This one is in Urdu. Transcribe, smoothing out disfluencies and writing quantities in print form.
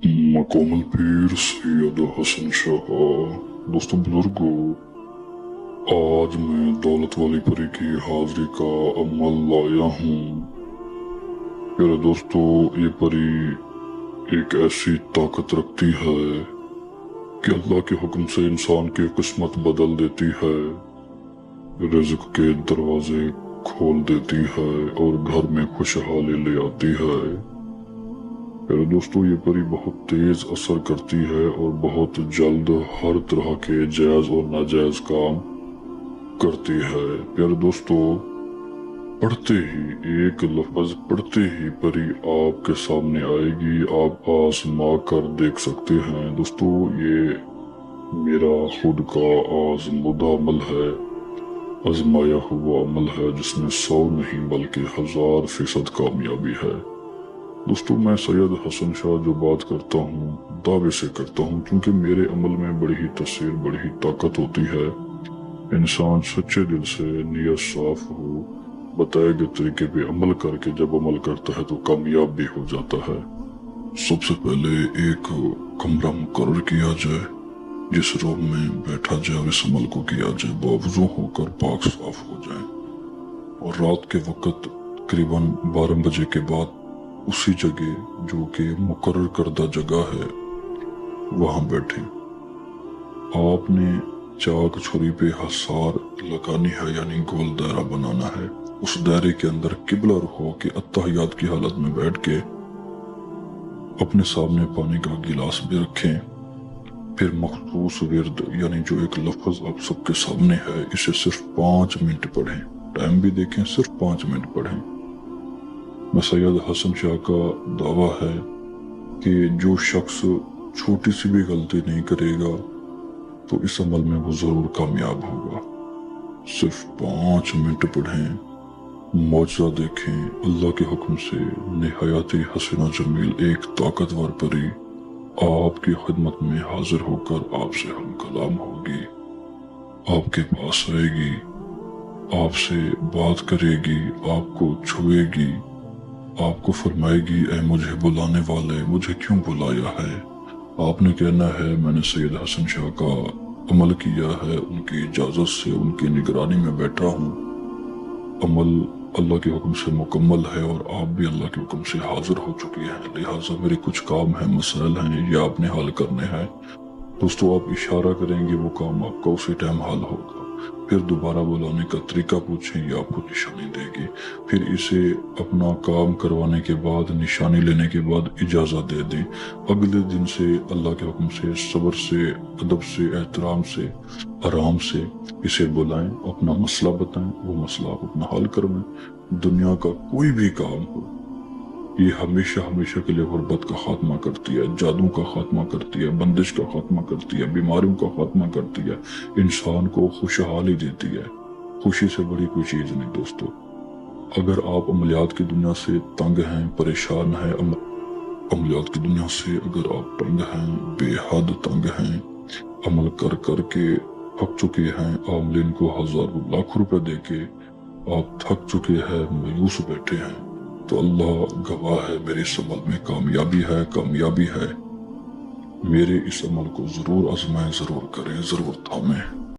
مکمل پیر سید حسن شاہ دوستوں بزرگوں، آج میں دولت والی پری کی حاضری کا عمل لایا ہوں۔ پیارے دوستو، یہ پری ایک ایسی طاقت رکھتی ہے کہ اللہ کے حکم سے انسان کی قسمت بدل دیتی ہے، رزق کے دروازے کھول دیتی ہے اور گھر میں خوشحالی لے آتی ہے۔ میرے دوستو، یہ پری بہت تیز اثر کرتی ہے اور بہت جلد ہر طرح کے جائز اور ناجائز کام کرتی ہے۔ پیارے دوستو، پڑھتے ہی ایک لفظ پڑھتے ہی پری آپ کے سامنے آئے گی، آپ آزما کر دیکھ سکتے ہیں۔ دوستو، یہ میرا خود کا آزمودہ عمل ہے، آزمایا ہوا عمل ہے، جس میں 100 نہیں بلکہ 1000% کامیابی ہے۔ دوستو، میں سید حسن شاہ جو بات کرتا ہوں دعوے سے کرتا ہوں، کیونکہ میرے عمل میں بڑی ہی تاثیر، بڑی ہی طاقت ہوتی ہے۔ انسان سچے دل سے، نیت صاف ہو، بتائے گئے طریقے پہ عمل کر کے جب عمل کرتا ہے تو کامیاب بھی ہو جاتا ہے۔ سب سے پہلے ایک کمرہ مقرر کیا جائے، جس روم میں بیٹھا جائے اور اس عمل کو کیا جائے، باوضو ہو کر پاک صاف ہو جائے، اور رات کے وقت تقریباً 12 بجے کے بعد اسی جگہ جو کہ مقرر کردہ جگہ ہے وہاں بیٹھیں۔ آپ نے چاک چھری پہ حصار لگانی ہے، یعنی گول دائرہ بنانا ہے۔ اس دائرے کے اندر قبلہ رخ ہو کے اتحیات کی حالت میں بیٹھ کے اپنے سامنے پانی کا گلاس بھی رکھیں۔ پھر مخصوص ورد، یعنی جو ایک لفظ آپ سب کے سامنے ہے، اسے صرف 5 منٹ پڑھیں۔ ٹائم بھی دیکھیں، صرف 5 منٹ پڑھیں۔ میں سید حسن شاہ کا دعویٰ ہے کہ جو شخص چھوٹی سی بھی غلطی نہیں کرے گا تو اس عمل میں وہ ضرور کامیاب ہوگا۔ صرف 5 منٹ پڑھیں، معجزہ دیکھیں۔ اللہ کے حکم سے نہایت حسینہ جمیل ایک طاقتور پری آپ کی خدمت میں حاضر ہو کر آپ سے ہم کلام ہوگی، آپ کے پاس آئے گی، آپ سے بات کرے گی، آپ کو چھوئے گی، آپ کو فرمائے گی، اے مجھے بلانے والے، مجھے کیوں بلایا ہے؟ آپ نے کہنا ہے، میں نے سید حسن شاہ کا عمل کیا ہے، ان کی اجازت سے، ان کی نگرانی میں بیٹھا ہوں۔ عمل اللہ کے حکم سے مکمل ہے اور آپ بھی اللہ کے حکم سے حاضر ہو چکی ہیں، لہٰذا میرے کچھ کام ہیں، مسائل ہیں، یہ آپ نے حل کرنے ہیں۔ دوستو، آپ اشارہ کریں گے، وہ کام آپ کا اسی ٹائم حل ہوگا۔ پھر دوبارہ بلانے کا طریقہ پوچھیں، یہ آپ کو نشانی دے گی۔ پھر اسے اپنا کام کروانے کے بعد، نشانی لینے کے بعد اجازت دے دیں۔ اگلے دن سے اللہ کے حکم سے، صبر سے، ادب سے، احترام سے، آرام سے اسے بلائیں، اپنا مسئلہ بتائیں، وہ مسئلہ آپ اپنا حل کروائیں۔ دنیا کا کوئی بھی کام ہو، یہ ہمیشہ ہمیشہ کے لیے غربت کا خاتمہ کرتی ہے، جادو کا خاتمہ کرتی ہے، بندش کا خاتمہ کرتی ہے، بیماریوں کا خاتمہ کرتی ہے، انسان کو خوشحالی دیتی ہے۔ خوشی سے بڑی کوئی چیز نہیں دوستو۔ اگر آپ عملیات کی دنیا سے تنگ ہیں، پریشان ہیں، عملیات کی دنیا سے اگر آپ تنگ ہیں، بے حد تنگ ہیں، عمل کر کر کے تھک چکے ہیں، عاملین کو ہزاروں لاکھ روپے دے کے آپ تھک چکے ہیں، مایوس بیٹھے ہیں، تو اللہ گواہ ہے، میرے اس عمل میں کامیابی ہے، کامیابی ہے۔ میرے اس عمل کو ضرور آزمائیں، ضرور کریں، ضرور تھامیں۔